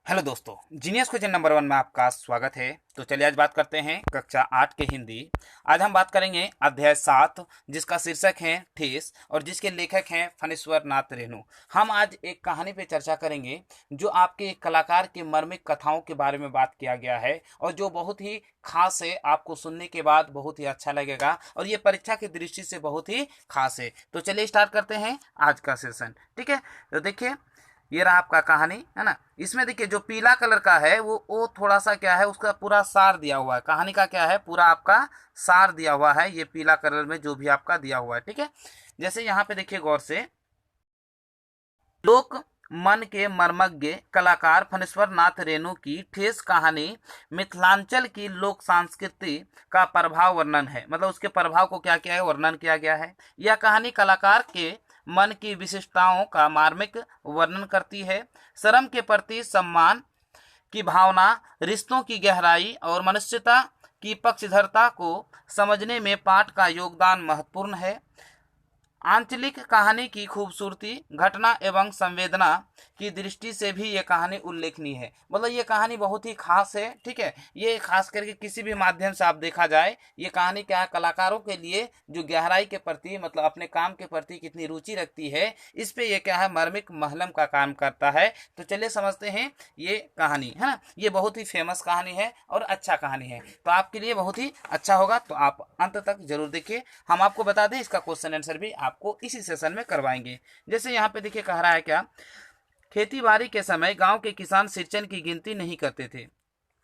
Hello दोस्तों, genius question number 1 में आपका स्वागत है। तो चलिए आज बात करते हैं कक्षा 8 के हिंदी। आज हम बात करेंगे अध्याय 7, जिसका शीर्षक है ठेस और जिसके लेखक हैं फणीश्वर नाथ रेणु। हम आज एक कहानी पे चर्चा करेंगे जो आपके एक कलाकार के मर्मिक कथाओं के बारे में बात किया गया है और जो बहुत ही खास है। आपको सुनने के बाद बहुत ही अच्छा लगेगा और ये परीक्षा की दृष्टि से बहुत ही खास है। तो चलिए स्टार्ट करते हैं आज का सेशन। ठीक है, तो देखिए ये रहा आपका कहानी, है ना। इसमें देखिए जो पीला कलर का है वो थोड़ा सा क्या है, उसका पूरा सार दिया हुआ है। कहानी का क्या है, पूरा आपका सार दिया हुआ है ये पीला कलर में जो भी आपका दिया हुआ है। ठीक है, जैसे यहाँ पे देखिए गौर से, लोक मन के मर्मज्ञ कलाकार फणीश्वर नाथ रेणु की ठेस कहानी मिथिलांचल की लोक संस्कृति का प्रभाव वर्णन है। मतलब उसके प्रभाव को क्या किया है, वर्णन किया गया है। यह कहानी कलाकार के मन की विशिष्टताओं का मार्मिक वर्णन करती है। श्रम के प्रति सम्मान की भावना, रिश्तों की गहराई और मनुष्यता की पक्षधरता को समझने में पाठ का योगदान महत्वपूर्ण है। आंचलिक कहानी की खूबसूरती, घटना एवं संवेदना की दृष्टि से भी ये कहानी उल्लेखनीय है। मतलब ये कहानी बहुत ही खास है। ठीक है, ये खास करके किसी भी माध्यम से आप देखा जाए, ये कहानी क्या है, कलाकारों के लिए जो गहराई के प्रति, मतलब अपने काम के प्रति कितनी रुचि रखती है, इस पे ये क्या है, मार्मिक महलम का काम करता है। तो चलिए समझते हैं ये कहानी, है ना। ये बहुत ही फेमस कहानी है और अच्छा कहानी है, तो आपके लिए बहुत ही अच्छा होगा। तो आप अंत तक जरूर देखिए। हम आपको बता दें इसका क्वेश्चन आंसर भी आपको इसी सेशन में करवाएंगे। जैसे यहाँ पे देखिए कह रहा है क्या, खेती बाड़ी के समय गांव के किसान सिंचन की गिनती नहीं करते थे।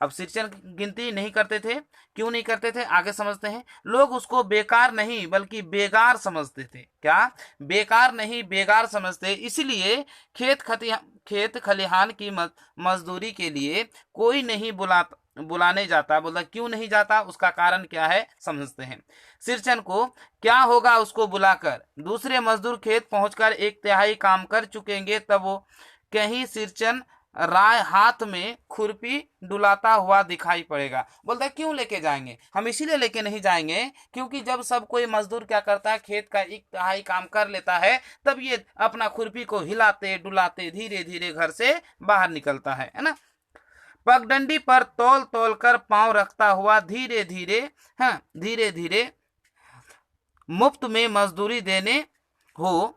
अब सिंचन की गिनती नहीं करते थे, क्यों नहीं करते थे आगे समझते हैं। लोग उसको बेकार नहीं बल्कि बेगार समझते थे। क्या, बेकार नहीं बेगार समझते, इसलिए खेत खलिहान की मजदूरी के लिए कोई नहीं बुलाने जाता। बोला क्यों नहीं जाता, उसका कारण क्या है समझते हैं। सिरचन को क्या होगा उसको बुलाकर, दूसरे मजदूर खेत पहुंचकर 1/3 काम कर चुकेंगे, तब वो कहीं सिरचन राय हाथ में खुरपी डुलाता हुआ दिखाई पड़ेगा। बोलता है क्यों लेके जाएंगे, हम इसीलिए लेके नहीं जाएंगे क्योंकि जब सब कोई मजदूर क्या करता है, खेत का 1/3 काम कर लेता है, तब ये अपना खुरपी को हिलाते डुलाते धीरे धीरे घर से बाहर निकलता है ना। पगडंडी पर तौल तौल कर पांव रखता हुआ धीरे धीरे, हाँ धीरे धीरे मुफ्त में मजदूरी देने हो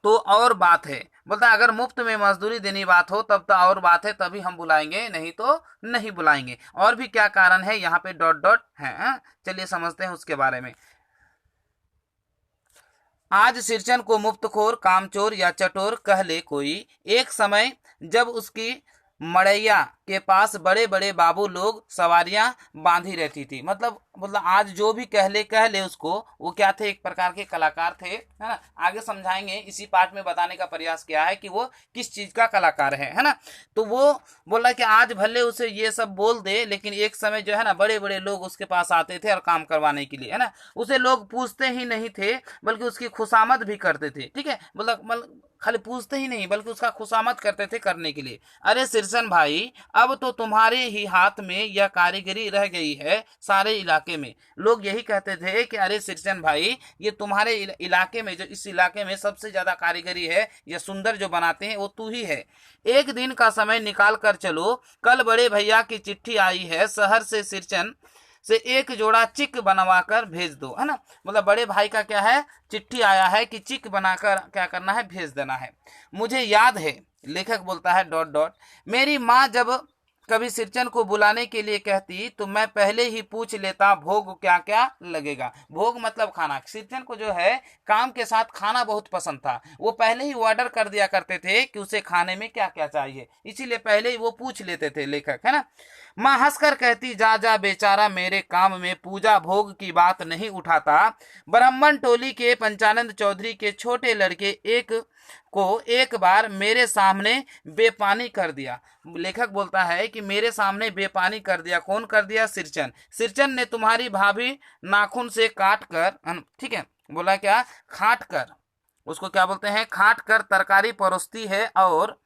तो और बात है। बोलता अगर मुफ्त में मजदूरी देनी बात हो तब तो और बात है, तभी हम बुलाएंगे, नहीं तो नहीं बुलाएंगे। और भी क्या कारण है यहाँ पे डॉट डॉट है, चलिए समझते हैं उसके बारे में। आज सिरचन को मुफ्तखोर, कामचोर या चटोर कह ले कोई। एक समय जब उसकी मड़ैया के पास बड़े बड़े बाबू लोग सवारियां बांधी रहती थी। मतलब आज जो भी कह ले उसको, वो क्या थे, एक प्रकार के कलाकार थे, है ना। आगे समझाएंगे, इसी पार्ट में बताने का प्रयास किया है कि वो किस चीज का कलाकार है ना। तो वो बोला कि आज भले उसे ये सब बोल दे, लेकिन एक समय जो है ना बड़े बड़े लोग उसके पास आते थे और काम करवाने के लिए, है ना। उसे लोग पूछते ही नहीं थे बल्कि उसकी खुशामद भी करते थे। ठीक है, मतलब खाली पूछते ही नहीं बल्कि उसका खुशामद करते थे करने के लिए। अरे सिरसन भाई, अब तो तुम्हारे ही हाथ में यह कारीगरी रह गई है। सारे इलाके में लोग यही कहते थे कि अरे सिरसन भाई, ये तुम्हारे इलाके में, जो इस इलाके में सबसे ज्यादा कारीगरी है, ये सुंदर जो बनाते हैं वो तू ही है। एक दिन का समय निकाल कर चलो, कल बड़े भैया की चिट्ठी आई है, शहर से सिरचन से एक जोड़ा चिक बनवा कर भेज दो, है ना। मतलब बड़े भाई का क्या है, चिट्ठी आया है कि चिक बनाकर क्या करना है, भेज देना है। मुझे याद है, लेखक बोलता है डॉट डॉट, मेरी माँ जब कभी सिरचन को बुलाने के लिए कहती तो मैं पहले ही पूछ लेता भोग क्या क्या लगेगा। भोग मतलब खाना। सिरचन को जो है काम के साथ खाना बहुत पसंद था, वो पहले ही ऑर्डर कर दिया करते थे कि उसे खाने में क्या क्या चाहिए, इसीलिए पहले ही वो पूछ लेते थे लेखक, है ना। माँ हंसकर कहती जा जा बेचारा, मेरे काम में पूजा भोग की बात नहीं उठाता। ब्राह्मण टोली के पंचानंद चौधरी के छोटे लड़के एक बार मेरे सामने बेपानी कर दिया। लेखक बोलता है कि मेरे सामने बेपानी कर दिया। कौन कर दिया, सिरचन। सिरचन ने तुम्हारी भाभी नाखून से काट कर, ठीक है, बोला क्या, खाट कर, उसको क्या बोलते हैं, खाट कर तरकारी परोसती है और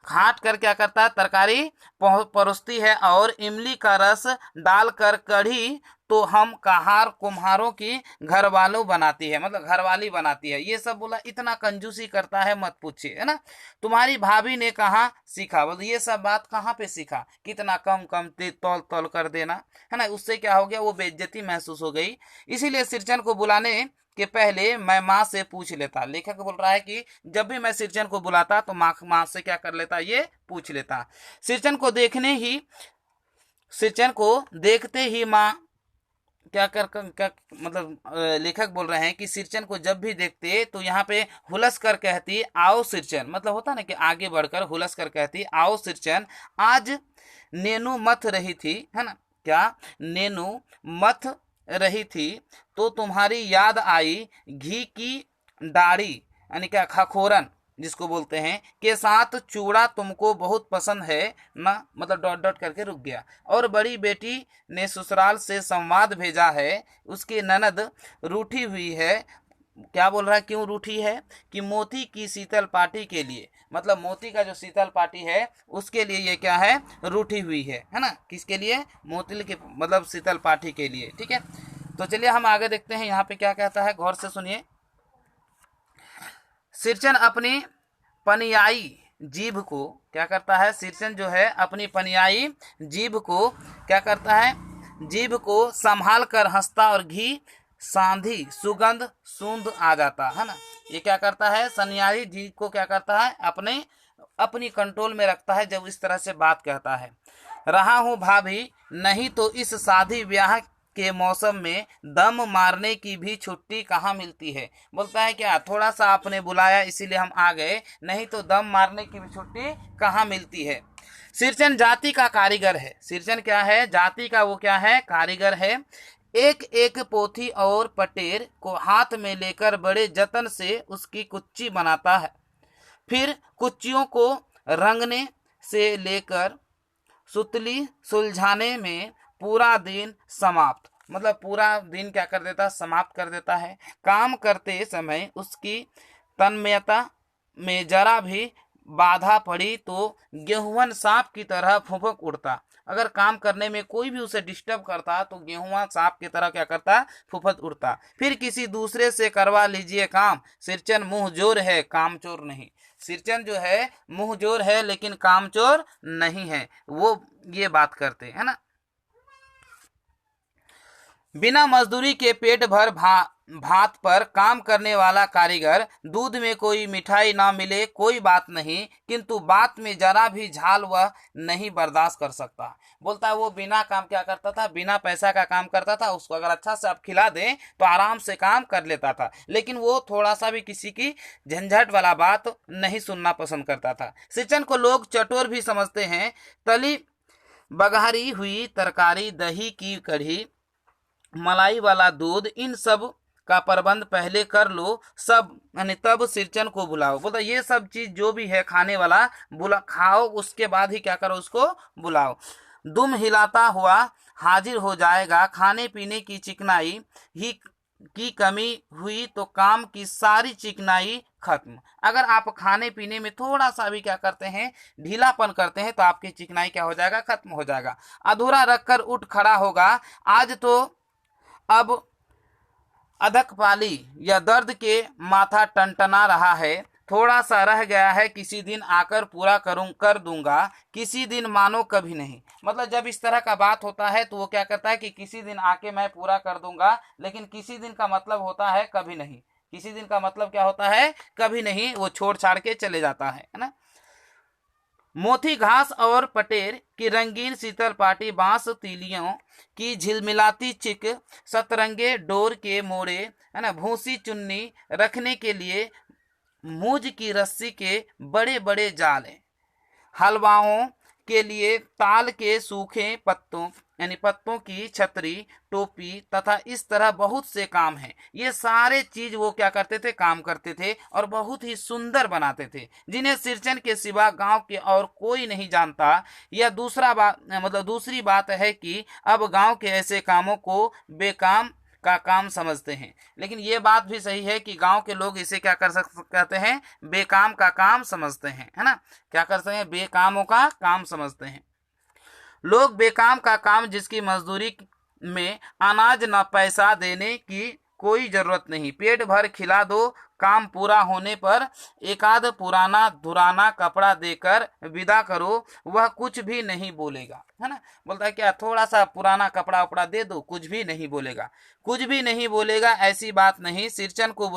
खाट कर क्या करता है, तरकारी परोसती है और इमली का रस डालकर कढ़ी तो हम कहार कुम्हारों की घर वालों बनाती है, मतलब घरवाली बनाती है। ये सब बोला, इतना कंजूसी करता है मत पूछिए, है ना। तुम्हारी भाभी ने कहाँ सीखा, बोल ये सब बात कहाँ पे सीखा, कितना कम कम तौल तौल कर देना, है ना। उससे क्या हो गया, वो बेइज्जती महसूस हो गई। इसीलिए सिरचन को बुलाने कि पहले मैं माँ से पूछ लेता। लेखक बोल रहा है कि जब भी मैं सिरचन को बुलाता तो माँ से क्या कर लेता, ये पूछ लेता। सिरचन को देखते ही माँ क्या मतलब लेखक बोल रहे हैं कि सिरचन को जब भी देखते तो यहाँ पे हुलस कर कहती आओ सिरचन, मतलब होता ना कि आगे बढ़कर हुलस कर कहती आओ सिरचन, आज नेनू मथ रही थी, है ना। क्या नेनू मथ रही थी तो तुम्हारी याद आई, घी की दाढ़ी यानी क्या खखोरन जिसको बोलते हैं के साथ चूड़ा तुमको बहुत पसंद है ना, मतलब डॉट डॉट करके रुक गया। और बड़ी बेटी ने ससुराल से संवाद भेजा है, उसकी ननद रूठी हुई है। क्या बोल रहा है, क्यों रूठी है, कि मोती की शीतल पार्टी के लिए, मतलब मोती का जो शीतल पार्टी है उसके लिए ये क्या है, रूठी हुई है ना। किसके लिए, मोती के मतलब शीतल पार्टी के लिए, ठीक है। तो चलिए हम आगे देखते हैं यहाँ पे क्या कहता है, गौर से सुनिए। सिरचन अपनी पनियाई जीभ को क्या करता है, सिरचन जो है अपनी पनियाई जीभ को क्या करता है, जीभ को संभाल कर हंसता और घी सांधी सुगंध सूंध आ जाता है ना। ये क्या करता है, सनियाई जीभ को क्या करता है, अपनी कंट्रोल में रखता है जब इस तरह से बात कहता है। रहा हूँ भाभी, नहीं तो इस शादी ब्याह के मौसम में दम मारने की भी छुट्टी कहाँ मिलती है। बोलता है क्या, थोड़ा सा आपने बुलाया इसीलिए हम आ गए, नहीं तो दम मारने की भी छुट्टी कहाँ मिलती है। सिरचन जाति का कारीगर है। सिरचन क्या है, जाति का वो क्या है, कारीगर है। एक एक पोथी और पटेर को हाथ में लेकर बड़े जतन से उसकी कुच्ची बनाता है। फिर कुच्चियों को रंगने से लेकर सुतली सुलझाने में पूरा दिन समाप्त, मतलब पूरा दिन क्या कर देता, समाप्त कर देता है। काम करते समय उसकी तन्मयता में जरा भी बाधा पड़ी तो गेहूं सांप की तरह फुफक उड़ता। अगर काम करने में कोई भी उसे डिस्टर्ब करता तो गेहूं सांप की तरह क्या करता, फुफत उड़ता। फिर किसी दूसरे से करवा लीजिए काम, सिरचन मुंह जोर है कामचोर नहीं। सिरचन जो है मुंह जोर है लेकिन कामचोर नहीं है, वो ये बात करते हैं ना। बिना मजदूरी के पेट भर भात पर काम करने वाला कारीगर, दूध में कोई मिठाई ना मिले कोई बात नहीं, किंतु बात में जरा भी झाल वह नहीं बर्दाश्त कर सकता। बोलता है वो बिना काम क्या करता था, बिना पैसा का काम करता था। उसको अगर अच्छा से आप खिला दें तो आराम से काम कर लेता था, लेकिन वो थोड़ा सा भी किसी की झंझट वाला बात नहीं सुनना पसंद करता था। सिरचन को लोग चटोर भी समझते हैं। तली बघारी हुई तरकारी, दही की कढ़ी, मलाई वाला दूध, इन सब का प्रबंध पहले कर लो, सब यानी तब सिरचन को बुलाओ। बोलता ये सब चीज जो भी है खाने वाला बुला खाओ, उसके बाद ही क्या करो, उसको बुलाओ। दुम हिलाता हुआ हाजिर हो जाएगा। खाने पीने की चिकनाई ही की कमी हुई तो काम की सारी चिकनाई खत्म। अगर आप खाने पीने में थोड़ा सा भी क्या करते हैं, ढीलापन करते हैं तो आपकी चिकनाई क्या हो जाएगा, खत्म हो जाएगा। अधूरा रखकर उठ खड़ा होगा। आज तो अब अधक पाली या दर्द के माथा टनटना रहा है, थोड़ा सा रह गया है, किसी दिन आकर पूरा कर दूंगा, किसी दिन मानो कभी नहीं। मतलब जब इस तरह का बात होता है तो वो क्या करता है कि किसी दिन आके मैं पूरा कर दूंगा, लेकिन किसी दिन का मतलब होता है कभी नहीं। किसी दिन का मतलब क्या होता है, कभी नहीं, वो छोड़ छाड़ के चले जाता है ना। मोती घास और पटेर की रंगीन शीतल पाटी, बांस तीलियों की झिलमिलाती चिक, सतरंगे डोर के मोड़े, है ना, भूसी चुन्नी रखने के लिए मूज की रस्सी के बड़े बड़े जाल हैं। हलवाओं के लिए ताल के सूखे पत्तों यानी पत्तों की छतरी, टोपी तथा इस तरह बहुत से काम हैं। ये सारे चीज वो क्या करते थे, काम करते थे और बहुत ही सुंदर बनाते थे, जिन्हें सिरचन के सिवा गांव के और कोई नहीं जानता। यह दूसरी बात है कि अब गांव के ऐसे कामों को बेकाम का काम समझते हैं। लेकिन ये बात भी सही है कि गांव के लोग इसे क्या कहते हैं, बेकाम का काम समझते हैं, है ना। क्या करते हैं, बेकामों का काम समझते हैं। लोग बेकाम का काम जिसकी मजदूरी में अनाज न पैसा देने की कोई जरूरत नहीं। पेट भर खिला दो, काम पूरा होने पर एकाध पुराना धुराना कपड़ा देकर विदा करो, वह कुछ भी नहीं बोलेगा, है ना। बोलता है क्या, थोड़ा सा पुराना कपड़ा उपड़ा दे दो, कुछ भी नहीं बोलेगा, कुछ भी नहीं बोलेगा। ऐसी बात नहीं, सिरचन को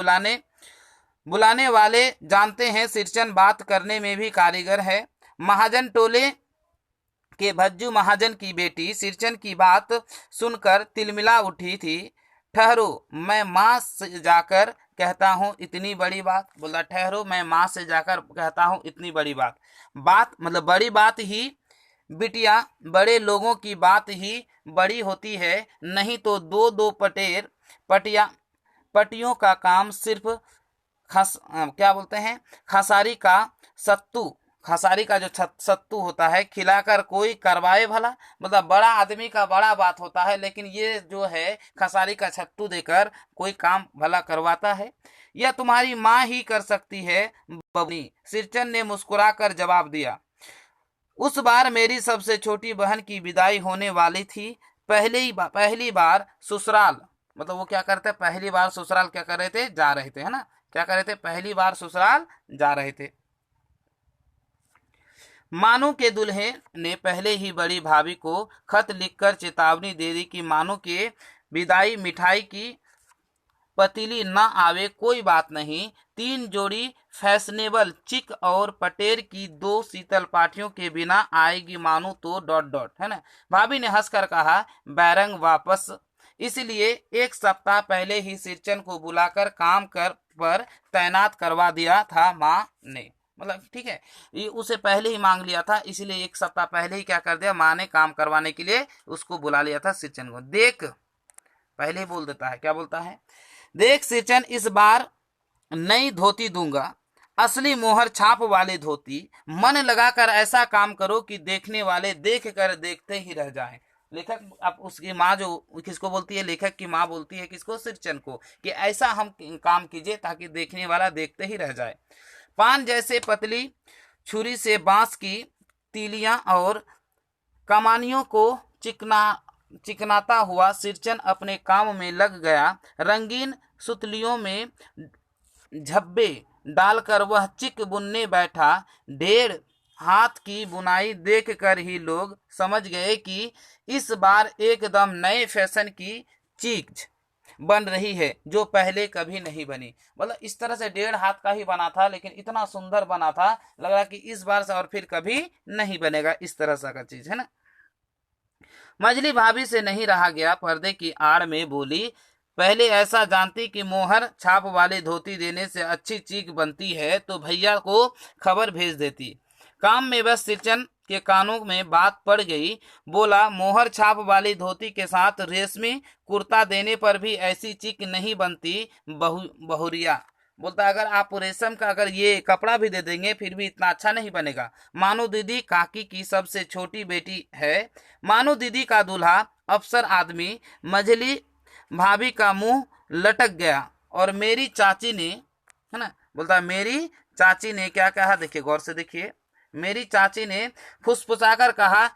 बुलाने वाले जानते हैं सिरचन बात करने में भी कारीगर है। महाजन टोले के भज्जू महाजन की बेटी सिरचन की बात सुनकर तिलमिला उठी थी। ठहरो, मैं माँ से जाकर कहता हूँ इतनी बड़ी बात। बोला ठहरो, मैं माँ से जाकर कहता हूँ इतनी बड़ी बात। बात मतलब बड़ी बात ही बिटिया, बड़े लोगों की बात ही बड़ी होती है, नहीं तो दो दो पटियों का काम सिर्फ क्या बोलते हैं, खसारी का जो सत्तू होता है खिलाकर कोई करवाए भला। मतलब बड़ा आदमी का बड़ा बात होता है, लेकिन ये जो है खसारी का सत्तू देकर कोई काम भला करवाता है। यह तुम्हारी माँ ही कर सकती है बबनी, सिरचन ने मुस्कुराकर जवाब दिया। उस बार मेरी सबसे छोटी बहन की विदाई होने वाली थी। पहली बार ससुराल, मतलब वो क्या करते, पहली बार ससुराल क्या कर रहे थे, जा रहे थे, है ना। क्या कर रहे थे, पहली बार ससुराल जा रहे थे। मानू के दूल्हे ने पहले ही बड़ी भाभी को खत लिखकर चेतावनी दे दी कि मानू के विदाई मिठाई की पतीली न आवे कोई बात नहीं, 3 जोड़ी फैशनेबल चिक और पटेर की 2 शीतल पाटियों के बिना आएगी मानू तो ... है ना। भाभी ने हंसकर कहा, बैरंग वापस, इसलिए 1 सप्ताह पहले ही सिरचन को बुलाकर काम पर तैनात करवा दिया था माँ ने। मतलब ठीक है, ये उसे पहले ही मांग लिया था, इसलिए 1 सप्ताह पहले ही क्या कर दिया, माँ ने काम करवाने के लिए उसको बुला लिया था सिरचन को। देख, पहले ही बोल देता है, क्या बोलता है, देख सिरचन, इस बार नई धोती दूंगा, असली मोहर छाप वाले धोती। मन लगाकर ऐसा काम करो कि देखने वाले देख कर देखते ही रह जाएं। लेखक अब उसकी माँ जो किसको बोलती है, लेखक की माँ बोलती है किसको, सिरचन को, कि ऐसा हम काम कीजिए ताकि देखने वाला देखते ही रह जाए। पान जैसे पतली छुरी से बांस की तीलियां और कमानियों को चिकनाता हुआ सिरचन अपने काम में लग गया। रंगीन सुतलियों में झब्बे डालकर वह चिक बुनने बैठा। 1.5 हाथ की बुनाई देखकर ही लोग समझ गए कि इस बार एकदम नए फैशन की चीज बन रही है, जो पहले कभी नहीं बनी। मतलब इस तरह से 1.5 हाथ का ही बना था, लेकिन इतना सुंदर बना था, लग रहा कि इस बार से और फिर कभी नहीं बनेगा, इस तरह सा का चीज है ना। मजली भाभी से नहीं रहा गया, पर्दे की आड़ में बोली, पहले ऐसा जानती कि मोहर छाप वाली धोती देने से अच्छी चीक बनती है तो भैया को खबर भेज देती। काम में बस सिरचन के कानों में बात पड़ गई। बोला, मोहर छाप वाली धोती के साथ रेशमी कुर्ता देने पर भी ऐसी चीक नहीं बनती बहुरिया। बोलता अगर आप रेशम का अगर ये कपड़ा भी दे देंगे फिर भी इतना अच्छा नहीं बनेगा। मानू दीदी काकी की सबसे छोटी बेटी है। मानू दीदी का दूल्हा अफसर आदमी। मझली भाभी का मुंह लटक गया और मेरी चाची ने, है ना, बोलता मेरी चाची ने क्या कहा, देखिए गौर से देखिए, मेरी चाची ने फुसफुसाकर कहा,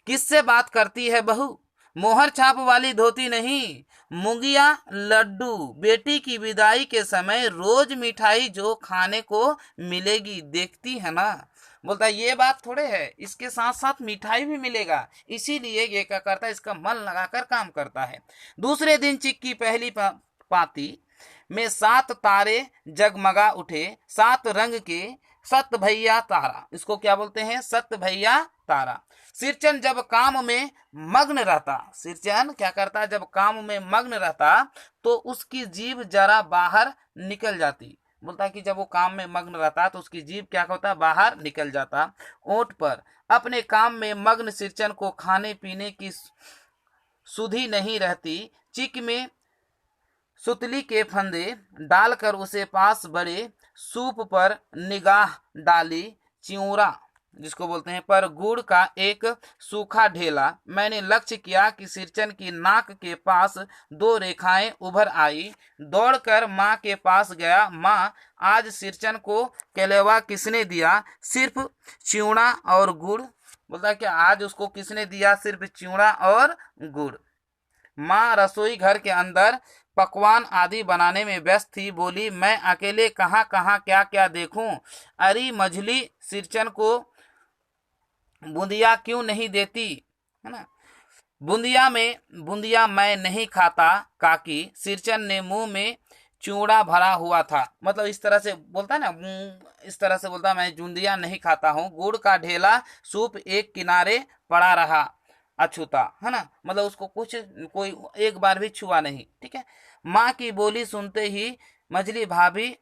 किससे बात करती है बहू, मोहर छाप वाली धोती नहीं, मुंगिया लड्डू। बेटी की विदाई के समय रोज मिठाई जो खाने को मिलेगी, देखती है ना। बोलता ये बात थोड़े है, इसके साथ साथ मिठाई भी मिलेगा, इसीलिए ये क्या करता है, इसका मन लगाकर काम करता है। दूसरे दिन चिक की पहली पाती में 7 तारे जगमगा उठे। 7 रंग के सत भैया तारा, इसको क्या बोलते हैं, सत भैया तारा। सिरचन जब काम में मग्न रहता, सिरचन क्या करता, जब काम में मग्न रहता तो उसकी जीभ जरा बाहर निकल जाती। बोलता कि जब वो काम में मग्न रहता तो उसकी जीभ क्या होता, बाहर निकल जाता। ओंठ पर अपने काम में मग्न सिरचन को खाने पीने की सुधि नहीं रहती। चिक में सुतली के फंदे डालकर उसे पास बड़े सूप पर निगाह डाली। चिऊरा जिसको बोलते हैं पर गुड़ का एक सूखा ढेला। मैंने लक्ष्य किया कि सिरचन की नाक के पास 2 रेखाएं उभर आई। दौड़कर माँ के पास गया। माँ, आज सिरचन को केलेवा किसने दिया? सिर्फ चिऊड़ा और गुड़। बोलता क्या आज उसको किसने दिया? सिर्फ चिऊड़ा और गुड़। माँ रसोई घर के अंदर पकवान आदि बनाने में व्यस्त थी। बोली, मैं अकेले कहाँ कहाँ क्या क्या देखूं। अरे मझली सिरचन को बूंदिया क्यों नहीं देती, है ना। बूंदिया मैं नहीं खाता काकी। सिरचन ने मुंह में चूड़ा भरा हुआ था, मतलब इस तरह से बोलता है ना, इस तरह से बोलता, मैं बूंदिया नहीं खाता हूँ। गुड़ का ढेला सूप एक किनारे पड़ा रहा अछूता, है ना, मतलब उसको कुछ कोई एक बार भी छुआ नहीं। ठीक है। माँ की बोली सुनते ही मझली भाभी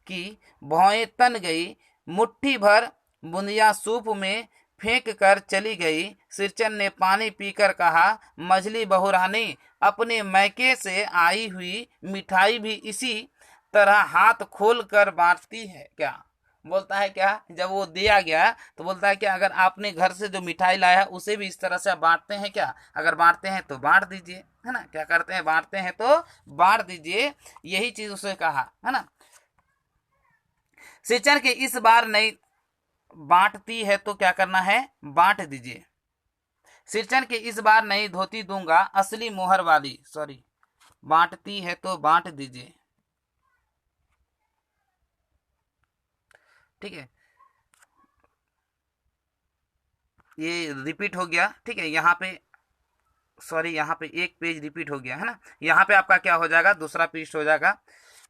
की भौएं तन गई। मुट्ठी भर बूंदिया सूप में फेंक कर चली गई। सिरचन ने पानी पीकर कहा, मझली बहुरानी, अपने मैके से आई हुई मिठाई भी इसी तरह हाथ खोल कर बांटती है क्या। बोलता है क्या, जब वो दिया गया तो बोलता है कि अगर आपने घर से जो मिठाई लाया है उसे भी इस तरह से आप बांटते हैं क्या। अगर बांटते हैं तो बांट दीजिए, है ना। क्या करते हैं, बांटते हैं तो बांट दीजिए, यही चीज उसे कहा, है ना। सिंचन के इस बार नहीं बांटती है तो क्या करना है, बांट दीजिए। सिरचन के इस बार नहीं धोती दूंगा, असली मोहर वाली, सॉरी, बांटती है तो बांट दीजिए। ठीक है, ये रिपीट हो गया। ठीक है, यहाँ पे सॉरी, यहाँ पे एक पेज रिपीट हो गया, है ना। यहाँ पे आपका क्या हो जाएगा, दूसरा पृष्ठ हो जाएगा।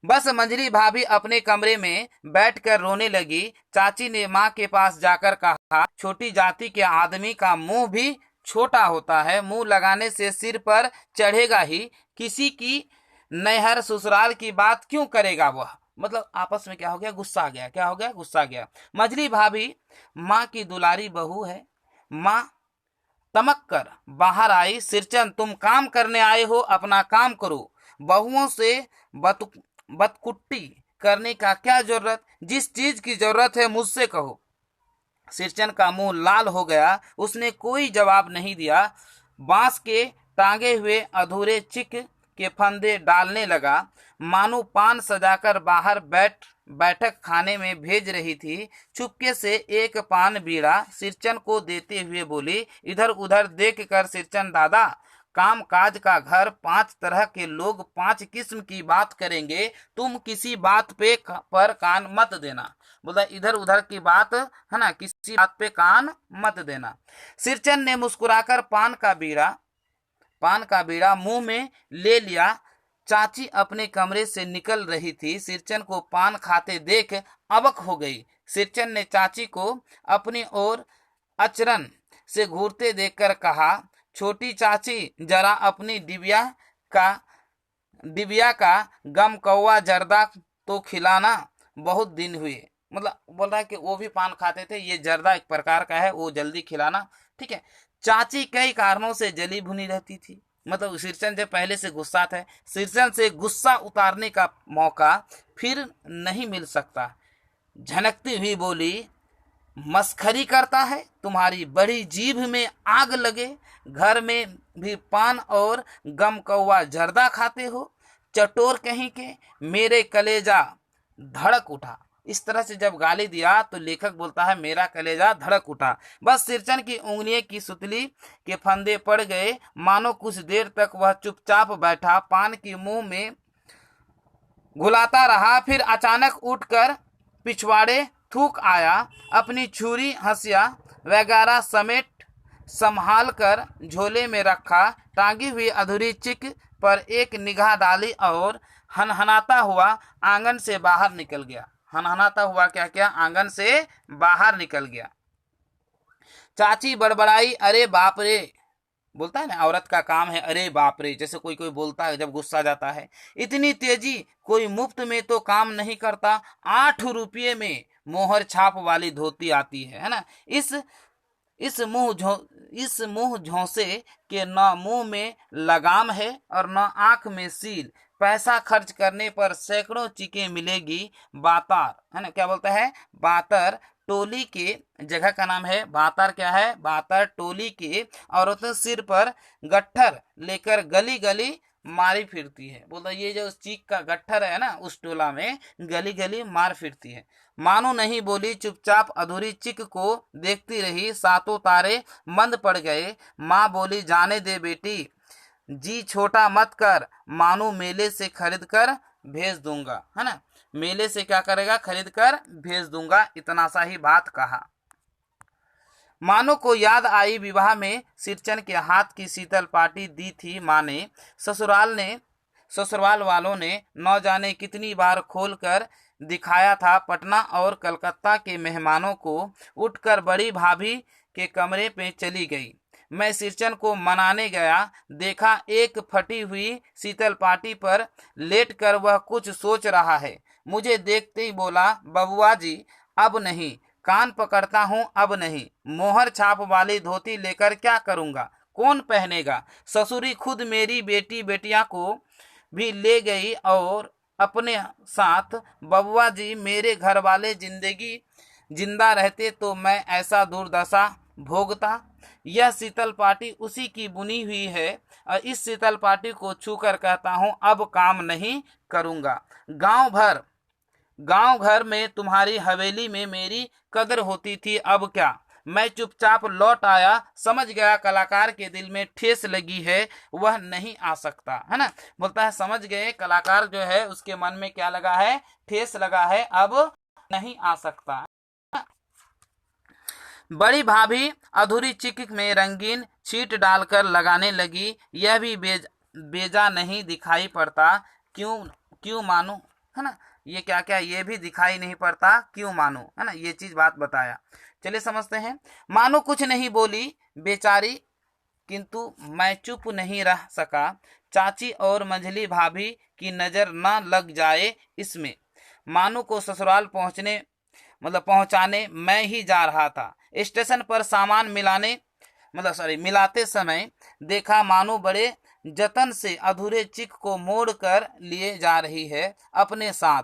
बस मंजरी भाभी अपने कमरे में बैठकर रोने लगी। चाची ने माँ के पास जाकर कहा, छोटी जाति के आदमी का मुंह भी छोटा होता है, मुंह लगाने से सिर पर चढ़ेगा ही, किसी की नैहर ससुराल की बात क्यों करेगा वह। मतलब आपस में क्या हो गया, गुस्सा आ गया। क्या हो गया, गुस्सा आ गया। मझली भाभी माँ की दुलारी बहू है। माँ तमक कर बाहर आई। सिरचन, तुम काम करने आए हो, अपना काम करो, बहुओं से बतकुट्टी करने का क्या जरूरत। जिस चीज की जरूरत है मुझसे कहो। सिरचन का मुंह लाल हो गया, उसने कोई जवाब नहीं दिया। बांस के टांगे हुए अधूरे चिक के फंदे डालने लगा, मानो पान सजाकर बाहर बैठक खाने में भेज रही थी। चुपके से एक पान बीड़ा सिरचन को देते हुए बोली। इधर उधर देख कर सिरचन, दादा, काम काज का घर, 5 तरह के लोग 5 किस्म की बात करेंगे, तुम किसी बात पर कान मत देना। बोला, इधर उधर की बात, है ना, किसी बात पे कान मत देना। सिरचन ने मुस्कुराकर पान का बीड़ा मुंह में ले लिया। चाची अपने कमरे से निकल रही थी। सिरचन को पान खाते देख अबक हो गई। सिरचन ने चाची को अपनी ओर अचरन से घूरते देखकर कहा, छोटी चाची, जरा अपनी डिबिया का गम कौवा जर्दा तो खिलाना, बहुत दिन हुए। मतलब बोल रहा है कि वो भी पान खाते थे, ये जर्दा एक प्रकार का है, वो जल्दी खिलाना। ठीक है। चाची कई कारणों से जली भुनी रहती थी। मतलब सिरचन जब पहले से गुस्सा था, सिरचन से गुस्सा उतारने का मौका फिर नहीं मिल सकता। झनकती हुई बोली, मस्खरी करता है, तुम्हारी बड़ी जीभ में आग लगे, घर में भी पान और गम कौवा जर्दा खाते हो, चटोर कहीं के। मेरे कलेजा धड़क उठा। इस तरह से जब गाली दिया तो लेखक बोलता है, मेरा कलेजा धड़क उठा। बस सिरचन की उंगलियों की सुतली के फंदे पड़ गए, मानो कुछ देर तक वह चुपचाप बैठा पान की मुंह में घुलाता रहा। फिर अचानक उठकर पिछवाड़े थूक आया। अपनी छुरी हंसिया वगैरह समेट संभाल कर झोले में रखा। टांगी हुई अधूरी चिक पर एक निगाह डाली और हनहनाता हुआ आंगन से बाहर निकल गया। हनहनाता हुआ क्या क्या, आंगन से बाहर निकल गया। चाची बड़बड़ाई, अरे बाप रे, बोलता है ना, औरत का काम है अरे बाप रे, जैसे कोई कोई बोलता है जब गुस्सा जाता है। इतनी तेजी, कोई मुफ्त में तो काम नहीं करता। 8 रुपये में मोहर छाप वाली धोती आती है ना। इस मुंह झोंसे के न मुंह में लगाम है और न आंख में सील। पैसा खर्च करने पर सैकड़ों चीखें मिलेगी। बातार, है ना, क्या बोलता है, बातर टोली के जगह का नाम है। बातार क्या है, बातार टोली के औरतें सिर पर गट्ठर लेकर गली गली मारी फिरती है। बोलता ये जो चीख का गट्ठर है ना, उस टोला में गली गली मार फिरती है। मानो नहीं बोली, चुपचाप अधूरी चिक को देखती रही। सातों तारे मंद पड़ गए। माँ बोली, जाने दे बेटी, जी छोटा मत कर, मानो मेले से खरीद कर भेज दूंगा, है ना। मेले से क्या करेगा, खरीद कर भेज दूंगा, इतना सा ही बात कहा। मानो को याद आई विवाह में सिरचन के हाथ की शीतल पार्टी दी थी माँ ने। ससुराल वालों ने न जाने कितनी बार खोलकर दिखाया था। पटना और कलकत्ता के मेहमानों को उठकर बड़ी भाभी के कमरे पे चली गई। मैं सिरचन को मनाने गया, देखा एक फटी हुई शीतल पार्टी पर लेटकर वह कुछ सोच रहा है। मुझे देखते ही बोला, बबुआ जी अब नहीं। कान पकड़ता हूँ, अब नहीं। मोहर छाप वाली धोती लेकर क्या करूँगा, कौन पहनेगा। ससुरी खुद मेरी बेटी बेटियां को भी ले गई और अपने साथ। बबुआ जी मेरे घर वाले जिंदा रहते तो मैं ऐसा दुर्दशा भोगता। यह शीतल पार्टी उसी की बुनी हुई है और इस शीतल पार्टी को छूकर कहता हूँ अब काम नहीं करूँगा। गांव घर में तुम्हारी हवेली में मेरी कदर होती थी, अब क्या। मैं चुपचाप लौट आया, समझ गया कलाकार के दिल में ठेस लगी है, वह नहीं आ सकता, है ना। बोलता है समझ गए कलाकार जो है उसके मन में क्या लगा है, ठेस लगा है, अब नहीं आ सकता। बड़ी भाभी अधूरी चिक में रंगीन छीट डालकर लगाने लगी। यह भी बेजा नहीं दिखाई पड़ता, क्यों क्यों मानू, है ना। ये क्या क्या, ये भी दिखाई नहीं पड़ता, क्यों मानू, है ना। ये चीज बात बताया। चलिए समझते हैं। मानू कुछ नहीं बोली बेचारी, किंतु मैं चुप नहीं रह सका। चाची और मंझली भाभी की नजर न लग जाए इसमें। मानू को ससुराल पहुंचाने मैं ही जा रहा था। स्टेशन पर सामान मिलाते समय देखा मानू बड़े जतन से अधूरे चिक को मोड़ कर लिए जा रही है अपने साथ।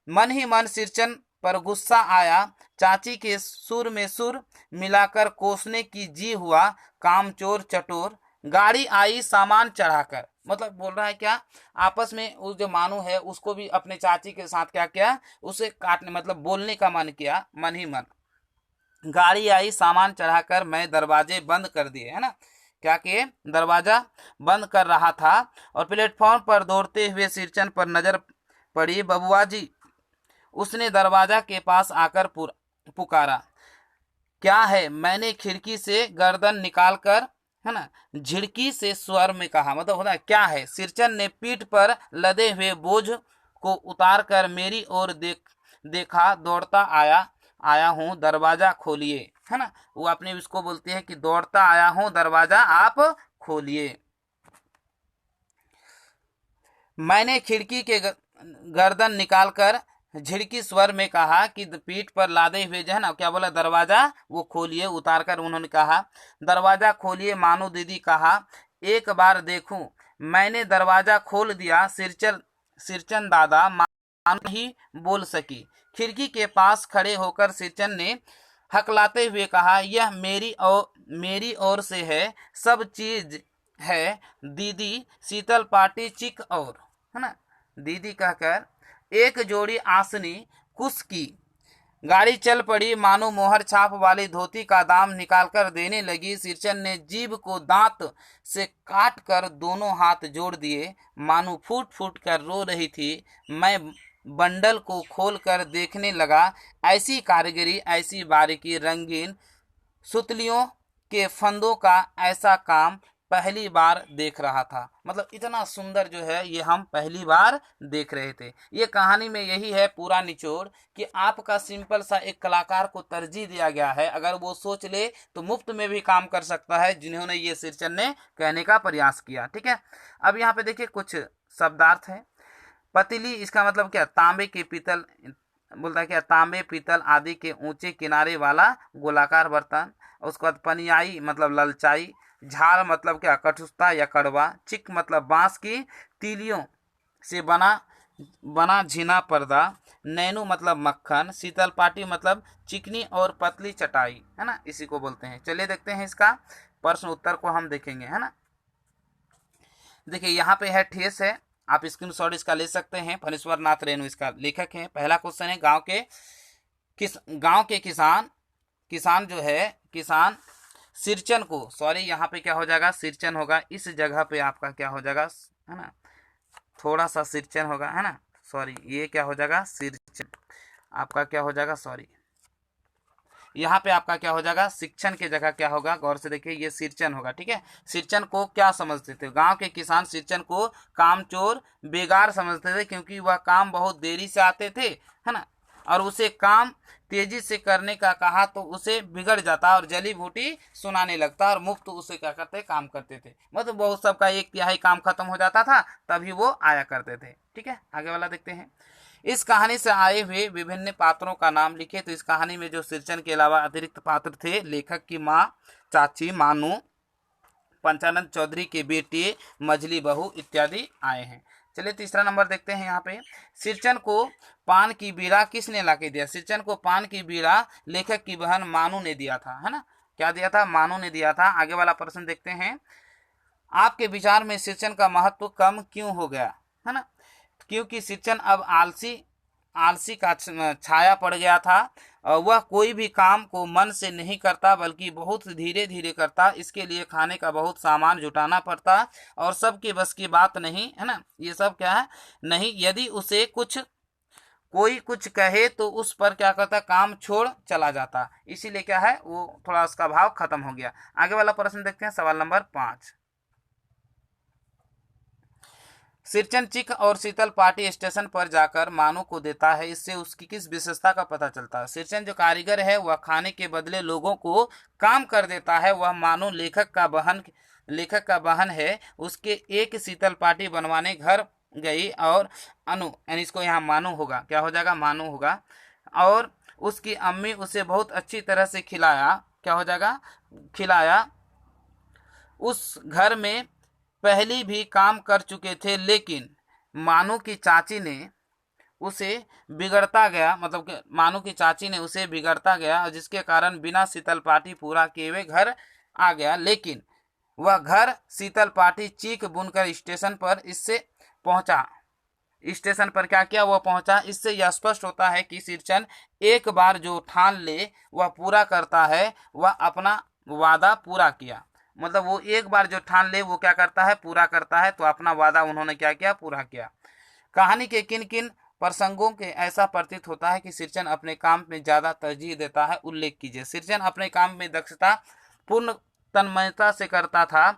मन ही मन सिरचन पर गुस्सा आया। चाची के सुर में सुर मिलाकर कोसने की जी हुआ, कामचोर चटोर। गाड़ी आई सामान चढ़ाकर, मतलब बोल रहा है क्या, आपस में उस जो मानू है उसको भी अपने चाची के साथ क्या किया, उसे काटने मतलब बोलने का मन किया, मन ही मन। गाड़ी आई सामान चढ़ाकर मैं दरवाजे बंद कर दिए, है ना। क्या किए, दरवाजा बंद कर रहा था और प्लेटफॉर्म पर दौड़ते हुए सिरचन पर नजर पड़ी। बबुआ जी, उसने दरवाजा के पास आकर पुकारा। क्या है, मैंने खिड़की से गर्दन निकालकर, है ना, झिड़की से स्वर में कहा, मतलब होता है क्या है। सिरचन ने पीठ पर लदे हुए बोझ को उतार कर मेरी ओर देखा। दौड़ता आया हूँ, दरवाजा खोलिए, है ना। वो अपने उसको बोलती है कि दौड़ता आया हूँ, दरवाजा आप खोलिए। मैंने खिड़की के गर्दन निकालकर झिड़की स्वर में कहा कि पीठ पर लादे हुए जो है ना, क्या बोला, दरवाजा वो खोलिए। उतारकर उन्होंने कहा दरवाजा खोलिए। मानू दीदी कहा एक बार देखूं। मैंने दरवाजा खोल दिया। सिरचन दादा मानू ही बोल सकी। खिड़की के पास खड़े होकर सिरचन ने हकलाते हुए कहा, यह मेरी ओर से है, सब चीज है दीदी, शीतल पार्टी चिक और, है ना। दीदी कहकर एक जोड़ी आसनी कुश की। गाड़ी चल पड़ी। मानो मोहर छाप वाली धोती का दाम निकालकर देने लगी। सिरचन ने जीभ को दांत से काट कर दोनों हाथ जोड़ दिए। मानो फूट फूट कर रो रही थी। मैं बंडल को खोलकर देखने लगा। ऐसी कारीगरी, ऐसी बारीकी, रंगीन सुतलियों के फंदों का ऐसा काम पहली बार देख रहा था। मतलब इतना सुंदर जो है ये हम पहली बार देख रहे थे। ये कहानी में यही है पूरा निचोड़ कि आपका सिंपल सा एक कलाकार को तरजीह दिया गया है। अगर वो सोच ले तो मुफ्त में भी काम कर सकता है, जिन्होंने ये सिरचन ने कहने का प्रयास किया। ठीक है, अब यहाँ पे देखिए कुछ शब्दार्थ है। पतीली, इसका मतलब क्या, तांबे के पीतल, बोलता है क्या, तांबे पीतल आदि के ऊंचे किनारे वाला गोलाकार बर्तन। उसके बाद पनियाई मतलब ललचाई। झाड़ मतलब क्या, कठुस्ता या कड़वा। चिक मतलब बांस की तीलियों से बना झीना पर्दा। नैनू मतलब मक्खन। शीतल पाटी मतलब चिकनी और पतली चटाई, है ना, इसी को बोलते हैं। चलिए देखते हैं इसका प्रश्न उत्तर को हम देखेंगे, है ना। देखिए यहाँ पे है ठेस है, आप स्क्रीनशॉट इसका ले सकते हैं। फणीश्वर नाथ रेणु इसका लेखक है। पहला क्वेश्चन है गांव के किसान जो है, किसान सिरचन को, सॉरी यहाँ पे क्या हो जाएगा, सिरचन होगा, इस जगह पे आपका क्या हो जाएगा, है ना, थोड़ा सा सिरचन होगा, है ना, सॉरी ये क्या हो जाएगा, सिरचन आपका क्या हो जाएगा, सॉरी यहाँ पे आपका क्या हो जाएगा, शिक्षण की जगह क्या होगा, गौर से देखिए ये सिरचन होगा, ठीक है। सिरचन को क्या समझते थे, गांव के किसान सिरचन को कामचोर बेगार समझते थे, क्योंकि वह काम बहुत देरी से आते थे, है ना, और उसे काम तेजी से करने का कहा तो उसे बिगड़ जाता और जली बूटी सुनाने लगता और मुफ्त उसे क्या करते, काम करते थे, मतलब बहुत सबका 1/3 काम खत्म हो जाता था तभी वो आया करते थे, ठीक है। आगे वाला देखते हैं। इस कहानी से आए हुए विभिन्न पात्रों का नाम लिखे। तो इस कहानी में जो सिरचन के अलावा अतिरिक्त पात्र थे, लेखक की माँ, चाची मानू, पंचानंद चौधरी के बेटे, मझली बहू इत्यादि आए हैं। चलिए तीसरा नंबर देखते हैं। यहाँ पे सिरचन को पान की बीड़ा किसने लाके दिया, सिरचन को पान की बीड़ा लेखक की बहन मानू ने दिया था, है ना, क्या दिया था, मानू ने दिया था। आगे वाला प्रश्न देखते हैं। आपके विचार में सिरचन का महत्व कम क्यों हो गया, है ना, क्योंकि सिरचन अब आलसी का छाया पड़ गया था। वह कोई भी काम को मन से नहीं करता बल्कि बहुत धीरे धीरे करता। इसके लिए खाने का बहुत सामान जुटाना पड़ता और सबके बस की बात नहीं, है ना, ये सब क्या है, नहीं। यदि उसे कोई कुछ कहे तो उस पर क्या करता, काम छोड़ चला जाता। इसीलिए क्या है, वो थोड़ा उसका भाव खत्म हो गया। आगे वाला प्रश्न देखते हैं, सवाल नंबर 5। सिरचन चिक और शीतल पार्टी स्टेशन पर जाकर मानू को देता है, इससे उसकी किस विशेषता का पता चलता है। सिरचन जो कारीगर है वह खाने के बदले लोगों को काम कर देता है। वह मानू लेखक का बहन है, उसके एक शीतल पार्टी बनवाने घर गई और अनु, यानी इसको यहाँ मानू होगा, क्या हो जाएगा, मानू होगा, और उसकी अम्मी उसे बहुत अच्छी तरह से खिलाया, क्या हो जाएगा, खिलाया। उस घर में पहले भी काम कर चुके थे, लेकिन मानू की चाची ने उसे बिगड़ता गया, मतलब कि मानू की चाची ने उसे बिगड़ता गया, जिसके कारण बिना शीतल पार्टी पूरा किए हुए घर आ गया। लेकिन वह घर शीतल पार्टी चीख बुनकर स्टेशन पर इससे पहुंचा, स्टेशन पर क्या किया, वह पहुंचा। इससे यह स्पष्ट होता है कि सिरचन एक बार जो ठान ले वह पूरा करता है, वह अपना वादा पूरा किया, मतलब वो एक बार जो ठान ले वो क्या करता है, पूरा करता है। तो अपना वादा उन्होंने क्या किया, पूरा किया। कहानी के किन किन प्रसंगों के ऐसा प्रतीत होता है कि सिरचन अपने काम में ज्यादा तरजीह देता है, उल्लेख कीजिए। सिरचन अपने काम में दक्षता पूर्ण तन्मयता से करता था।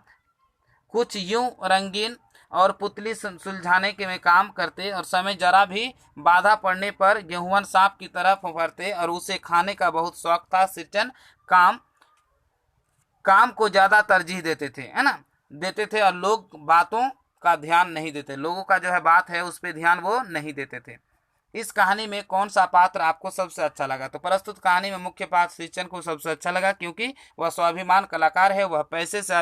कुछ यूं रंगीन और पुतली सुलझाने के में काम करते और समय जरा भी बाधा पड़ने पर गेहूं सांप की तरफ फरते और उसे खाने का बहुत शौक था। सिरचन काम को ज्यादा तरजीह देते थे, है ना, देते थे, और लोग बातों का ध्यान नहीं देते, लोगों का जो है बात है उस पर ध्यान वो नहीं देते थे। इस कहानी में कौन सा पात्र आपको सबसे अच्छा लगा। तो प्रस्तुत कहानी में मुख्य पात्र सिरचन को सबसे अच्छा लगा, क्योंकि वह स्वाभिमान कलाकार है, वह पैसे से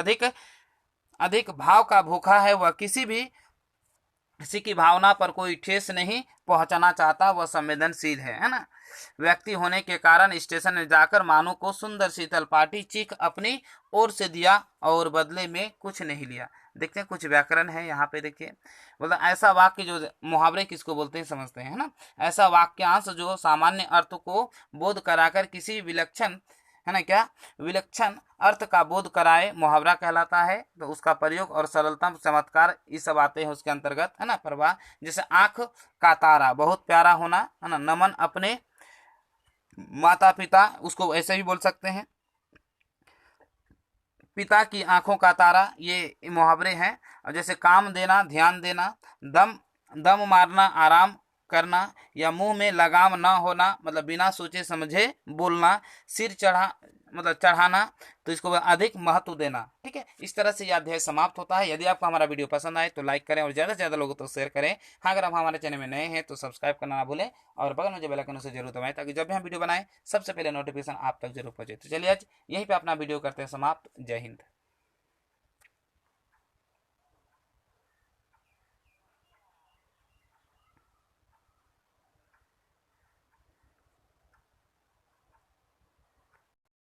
अधिक भाव का भूखा है, वह किसी की भावना पर कोई ठेस नहीं पहुंचाना चाहता, वह संवेदनशील है ना। व्यक्ति होने के कारण स्टेशन में जाकर मानू को सुंदर शीतल पार्टी चीख अपनी ओर से दिया और बदले में कुछ नहीं लिया। देखते हैं कुछ व्याकरण है यहाँ पे, देखिए, मतलब ऐसा वाक्य जो मुहावरे किसको बोलते हैं समझते हैं, है ना। ऐसा वाक्यांश जो सामान्य अर्थ को बोध कराकर किसी विलक्षण, है ना, क्या विलक्षण अर्थ का बोध कराए मुहावरा कहलाता है। तो उसका प्रयोग और सरलतम चमत्कार ये सब आते हैं उसके अंतर्गत, है ना। प्रवाह, जैसे आंख का तारा बहुत प्यारा होना, है ना, नमन अपने माता पिता, उसको ऐसे भी बोल सकते हैं, पिता की आंखों का तारा, ये मुहावरे हैं। और जैसे काम देना, ध्यान देना, दम मारना, आराम करना, या मुंह में लगाम ना होना, मतलब बिना सोचे समझे बोलना, सिर चढ़ाना, तो इसको अधिक महत्व देना। ठीक है, इस तरह से यह अध्याय समाप्त होता है। यदि आपको हमारा वीडियो पसंद आए तो लाइक करें और ज़्यादा से ज़्यादा लोगों तो शेयर करें। हाँ, अगर आप हमारे चैनल में नए हैं तो सब्सक्राइब करना ना भूलें और बगल में जो बेल आइकन उसे जरूर दबाएं, ताकि जब भी हम वीडियो बनाएं सबसे पहले नोटिफिकेशन आप तक जरूर पहुंचे। तो चलिए आज यहीं पे अपना वीडियो करते हैं समाप्त। जय हिंद।